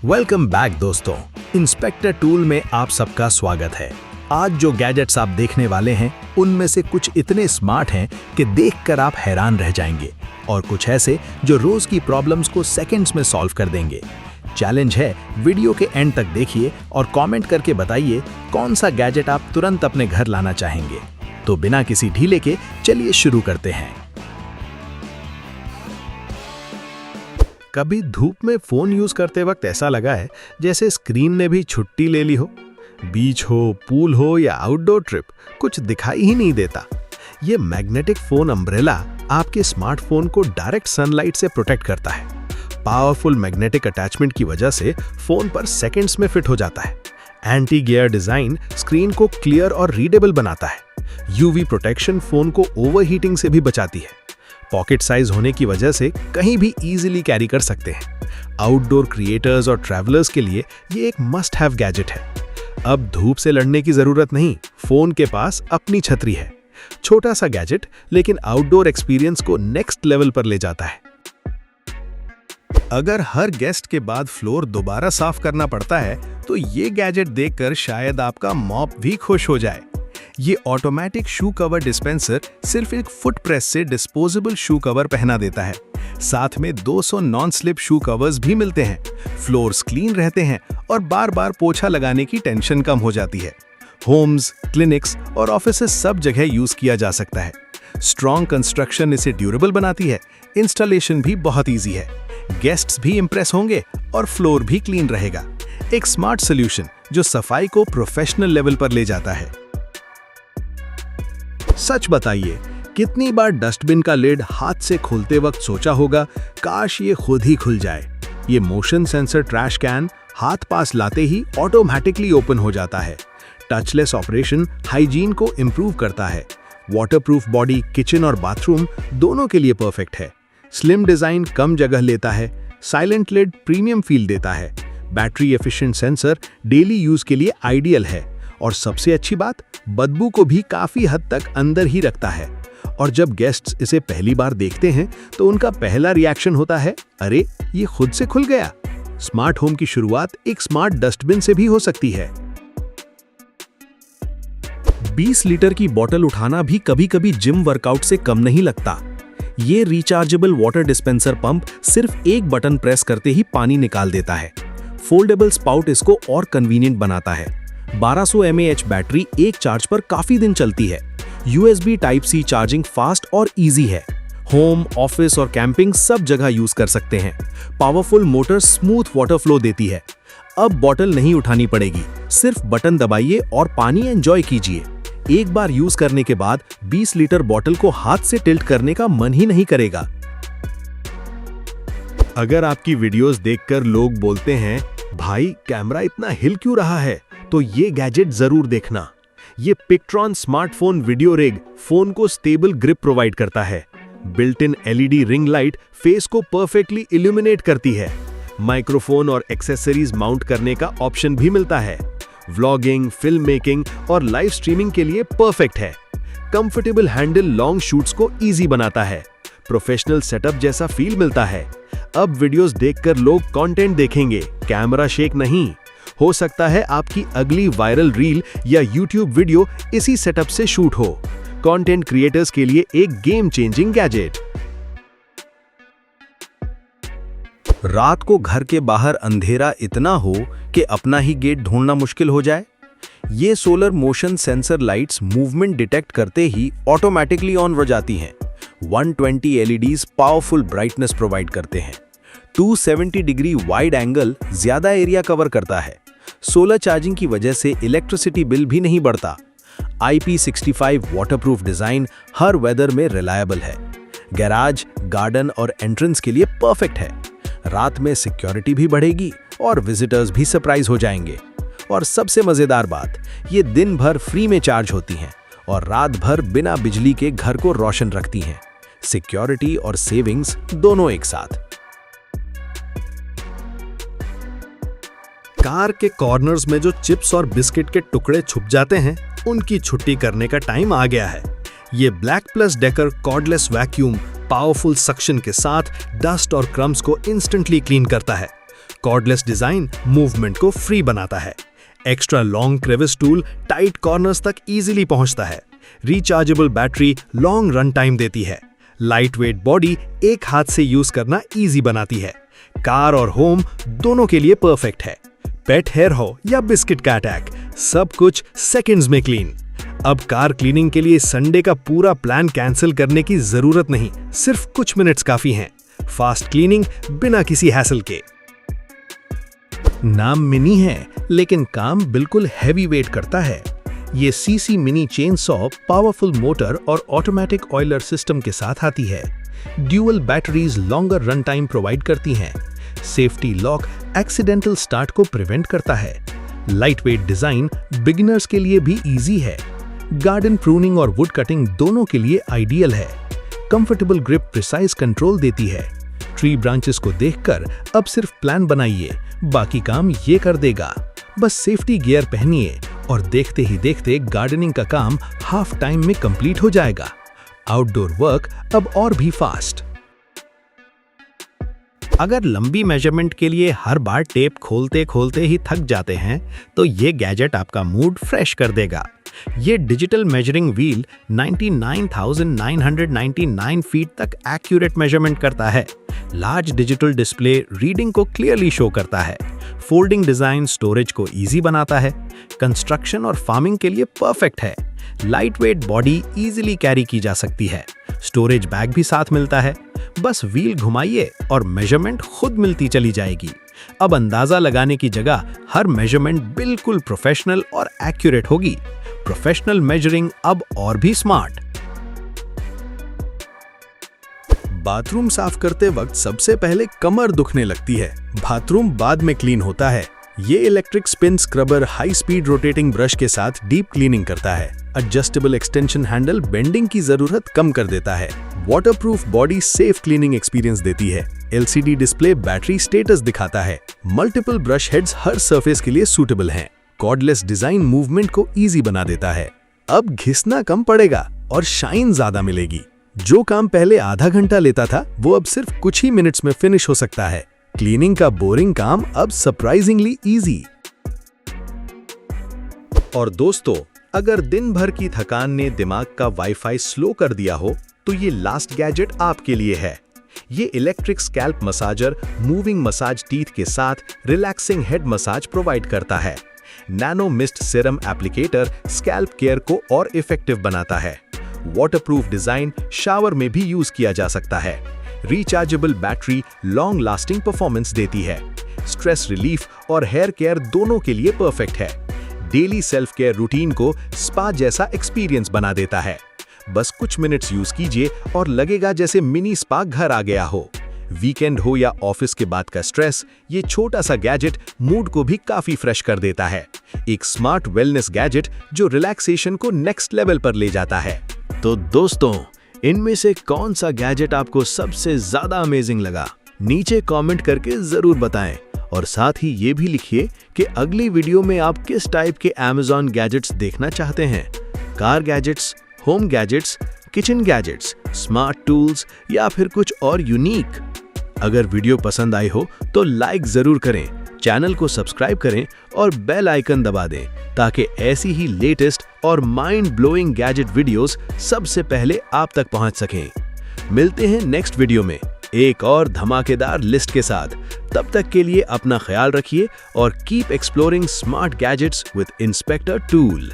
Welcome back दोस्तों, inspector tool में आप सबका स्वागत है। आज जो गैजेट्स आप देखने वाले हैं उनमें से कुछ इतने स्मार्ट हैं कि देखकर आप हैरान रह जाएंगे और कुछ ऐसे जो रोज की प्रॉब्लम्स को सेकंड्स में सॉल्व कर देंगे। चैलेंज है, वीडियो के एंड तक देखिए और कमेंट करके बताइए कौन सा गैजेट आप तुरंत अपने घर लाना चाहेंगे। तो बिना किसी ढीले के चलिए शुरू करते हैं। कभी धूप में फोन यूज करते वक्त ऐसा लगा है जैसे स्क्रीन ने भी छुट्टी ले ली हो। बीच हो, पूल हो या आउटडोर ट्रिप, कुछ दिखाई ही नहीं देता। ये मैग्नेटिक फोन अम्ब्रेला आपके स्मार्टफोन को डायरेक्ट सनलाइट से प्रोटेक्ट करता है। पावरफुल मैग्नेटिक अटैचमेंट की वजह से फोन पर सेकंड्स में फिट हो जाता है। एंटी गियर डिजाइन स्क्रीन को क्लियर और रीडेबल बनाता है। यूवी प्रोटेक्शन फोन को ओवरहीटिंग से भी बचाती है। पॉकेट साइज होने की वजह से कहीं भी इजीली कैरी कर सकते हैं। आउटडोर क्रिएटर्स और ट्रैवलर्स के लिए ये एक मस्ट हैव गैजेट है। अब धूप से लड़ने की जरूरत नहीं, फोन के पास अपनी छतरी है। छोटा सा गैजेट लेकिन आउटडोर एक्सपीरियंस को नेक्स्ट लेवल पर ले जाता है। अगर हर गेस्ट के बाद फ्लोर दोबारा साफ करना पड़ता है तो ये गैजेट देखकर शायद आपका मॉप भी खुश हो जाए। ये ऑटोमेटिक शू कवर डिस्पेंसर सिर्फ एक फुट प्रेस से डिस्पोजेबल शू कवर पहना देता है। साथ में 200 नॉन स्लिप शू कवर्स भी मिलते हैं। फ्लोर्स क्लीन रहते हैं और बार बार पोछा लगाने की टेंशन कम हो जाती है। होम्स, क्लिनिक्स और ऑफिसेस सब जगह यूज किया जा सकता है। स्ट्रॉन्ग कंस्ट्रक्शन इसे ड्यूरेबल बनाती है। इंस्टॉलेशन भी बहुत ईजी है। गेस्ट्स भी इंप्रेस होंगे और फ्लोर भी क्लीन रहेगा। एक स्मार्ट सोल्यूशन जो सफाई को प्रोफेशनल लेवल पर ले जाता है। सच बताइए, कितनी बार डस्टबिन का लिड हाथ से खोलते वक्त सोचा होगा, काश ये खुद ही खुल जाए। ये मोशन सेंसर ट्रैश कैन हाथ पास लाते ही ऑटोमेटिकली ओपन हो जाता है। टचलेस ऑपरेशन हाइजीन को इंप्रूव करता है। वाटरप्रूफ बॉडी किचन और बाथरूम दोनों के लिए परफेक्ट है। स्लिम डिजाइन कम जगह लेता है। साइलेंट लिड प्रीमियम फील देता है। Battery efficient sensor daily use के लिए आइडियल है। और सबसे अच्छी बात, बदबू को भी काफी हद तक अंदर ही रखता है। और जब गेस्ट्स इसे पहली बार देखते हैं तो उनका पहला रिएक्शन होता है, अरे ये खुद से खुल गया। स्मार्ट होम की शुरुआत एक स्मार्ट डस्टबिन से भी हो सकती है। 20 लीटर की बोतल उठाना भी कभी कभी जिम वर्कआउट से कम नहीं लगता। ये रिचार्जेबल वाटर डिस्पेंसर पंप सिर्फ एक बटन प्रेस करते ही पानी निकाल देता है। फोल्डेबल स्पाउट इसको और कन्वीनियंट बनाता है। 1200 mAh बैटरी एक चार्ज पर काफी दिन चलती है। USB Type-C चार्जिंग फास्ट और इजी है। होम, ऑफिस और कैंपिंग सब जगह यूज कर सकते हैं। Powerful motor smooth water flow देती है। अब बॉटल नहीं उठानी पड़ेगी, सिर्फ बटन दबाइए और पानी एंजॉय कीजिए। एक बार यूज करने के बाद 20 लीटर बॉटल को हाथ से टिल्ट करने का मन ही नहीं करेगा। अगर आपकी वीडियोस देखकर लोग बोलते हैं, भाई कैमरा इतना हिल क्यों रहा है, तो ये गैजेट जरूर देखना। ये पिक्ट्रॉन स्मार्टफोन वीडियो रिग फोन को स्टेबल ग्रिप प्रोवाइड करता है। Built in LED ring light face को परफेक्टली इल्यूमिनेट करती है। माइक्रोफोन और एक्सेसरीज माउंट करने का ऑप्शन भी मिलता है। व्लॉगिंग, फिल्म मेकिंग और लाइव स्ट्रीमिंग के लिए परफेक्ट है। कंफर्टेबल हैंडल लॉन्ग शूट्स को इजी बनाता है। प्रोफेशनल सेटअप जैसा फील मिलता है। अब वीडियोस देखकर लोग कंटेंट देखेंगे, कैमरा शेक नहीं। हो सकता है आपकी अगली वायरल रील या YouTube वीडियो इसी सेटअप से शूट हो। कंटेंट क्रिएटर्स के लिए एक गेम चेंजिंग गैजेट। रात को घर के बाहर अंधेरा इतना हो कि अपना ही गेट ढूंढना मुश्किल हो जाए, ये solar motion sensor lights movement detect करते ही ऑटोमेटिकली ऑन हो जाती हैं। 120 LEDs पावरफुल ब्राइटनेस प्रोवाइड करते हैं। 270 डिग्री वाइड एंगल ज्यादा एरिया कवर करता है। सोलर चार्जिंग की वजह से इलेक्ट्रिसिटी बिल भी नहीं बढ़ता। IP65 वाटरप्रूफ डिजाइन हर वेदर में रिलायबल है। गैराज, गार्डन और एंट्रेंस के लिए परफेक्ट है। रात में सिक्योरिटी भी बढ़ेगी और विजिटर्स भी सरप्राइज हो जाएंगे। और सबसे मजेदार बात, ये दिन भर फ्री में चार्ज होती हैं और रात भर बिना बिजली के घर को रोशन रखती हैं। सिक्योरिटी और सेविंग्स दोनों एक साथ। कार के कॉर्नर्स में जो चिप्स और बिस्किट के टुकड़े छुप जाते हैं, उनकी छुट्टी करने का टाइम आ गया है। ये black plus decker cordless vacuum powerful suction के साथ डस्ट और क्रम्स को इंस्टेंटली क्लीन करता है। कॉर्डलेस डिजाइन मूवमेंट को फ्री बनाता है। Extra long crevice tool tight corners तक इजीली पहुंचता है। Rechargeable battery long run time देती है। लाइट वेट बॉडी एक हाथ से यूज करना इजी बनाती है। कार और होम दोनों के लिए परफेक्ट है। पेट हेयर हो या बिस्किट का अटैक, सब कुछ सेकंड्स में क्लीन। अब कार क्लीनिंग के लिए संडे का पूरा प्लान कैंसिल करने की जरूरत नहीं, सिर्फ कुछ मिनट्स काफी हैं। फास्ट क्लीनिंग बिना किसी हैसल के। नाम मिनी है, लेकिन काम बिल्कुल हैवी वेट करता है। ये CC mini chain saw powerful motor और ऑटोमेटिक ऑयलर सिस्टम के साथ आती है। Dual batteries longer run time provide करती हैं। सेफ्टी लॉक एक्सीडेंटल स्टार्ट को प्रिवेंट करता है। लाइट वेट डिजाइन बिगिनर्स के लिए भी इजी है। गार्डन प्रूनिंग और वुड कटिंग दोनों के लिए आइडियल है। कंफर्टेबल ग्रिप प्रिसाइज कंट्रोल देती है। ट्री ब्रांचेस को देखकर अब सिर्फ प्लान बनाइए, बाकी काम ये कर देगा। बस सेफ्टी गियर पहनिए और देखते ही देखते गार्डनिंग का काम हाफ टाइम में कंप्लीट हो जाएगा। आउटडोर वर्क अब और भी फास्ट। अगर लंबी मेजरमेंट के लिए हर बार टेप खोलते खोलते ही थक जाते हैं, तो ये गैजेट आपका मूड फ्रेश कर देगा। ये डिजिटल मेजरिंग व्हील 99,999 फीट तक एक्यूरेट मेजरमेंट करता है। लार्ज डिजिटल डिस्प्ले रीडिंग को क्लियरली शो करता है। फोल्डिंग डिजाइन स्टोरेज को इजी बनाता है। कंस्ट्रक्शन और फार्मिंग के लिए परफेक्ट है। Light weight body easily carry की जा सकती है। स्टोरेज बैग भी साथ मिलता है। बस व्हील घुमाइए और मेजरमेंट खुद मिलती चली जाएगी। अब अंदाजा लगाने की जगह हर मेजरमेंट बिल्कुल प्रोफेशनल और एक्यूरेट होगी। प्रोफेशनल मेजरिंग अब और भी स्मार्ट। बाथरूम साफ करते वक्त सबसे पहले कमर दुखने लगती है। बाथरूम बाद में क्लीन होता है। ये electric spin scrubber high speed rotating brush के साथ डीप क्लीनिंग करता है। एडजस्टेबल एक्सटेंशन हैंडल बेंडिंग की जरूरत कम कर देता है। Waterproof body safe cleaning experience देती है। एलसीडी डिस्प्ले बैटरी स्टेटस दिखाता है। मल्टीपल ब्रश हेड्स हर सरफेस के लिए सूटेबल हैं। कॉर्डलेस डिजाइन मूवमेंट को इजी बना देता है। अब घिसना कम पड़ेगा और शाइन ज्यादा मिलेगी। जो काम पहले आधा घंटा लेता था, वो अब सिर्फ कुछ ही मिनट्स में फिनिश हो सकता है। क्लीनिंग का बोरिंग काम अब सरप्राइजिंगली इजी। और दोस्तों, अगर दिन भर की थकान ने दिमाग का वाईफाई स्लो कर दिया हो, तो ये लास्ट गैजेट आपके लिए है। ये electric scalp massager moving massage teeth के साथ रिलैक्सिंग हेड मसाज प्रोवाइड करता है। Nano mist serum applicator scalp care को और इफेक्टिव बनाता है। वाटरप्रूफ डिजाइन शावर में भी यूज किया जा सकता है। Rechargeable battery long lasting performance देती है। स्ट्रेस रिलीफ और हेयर केयर दोनों के लिए परफेक्ट है। डेली सेल्फ केयर रूटीन को स्पा जैसा एक्सपीरियंस बना देता है। बस कुछ मिनट्स यूज कीजिए और लगेगा जैसे मिनी स्पा घर आ गया हो। वीकेंड हो या ऑफिस के बाद का स्ट्रेस, ये छोटा सा गैजेट मूड को भी काफी फ्रेश कर देता है। एक स्मार्ट वेलनेस गैजेट जो रिलैक्सेशन को नेक्स्ट लेवल पर ले जाता है। तो दोस्तों, इनमें से कौन सा गैजेट आपको सबसे ज्यादा अमेजिंग लगा? नीचे कमेंट करके जरूर बताएं और साथ ही ये भी लिखिए कि अगली वीडियो में आप किस टाइप के Amazon गैजेट्स देखना चाहते हैं। Car gadgets, home gadgets, kitchen gadgets, smart tools या फिर कुछ और यूनिक। अगर वीडियो पसंद आई हो तो लाइक जरूर करें, चैनल को सब्सक्राइब करें और बेल आइकन दबा दें ताकि ऐसी ही लेटेस्ट और माइंड ब्लोइंग गैजेट वीडियोस सबसे पहले आप तक पहुंच सकें। मिलते हैं नेक्स्ट वीडियो में एक और धमाकेदार लिस्ट के साथ। तब तक के लिए अपना ख्याल रखिए और keep exploring smart gadgets with inspector tool.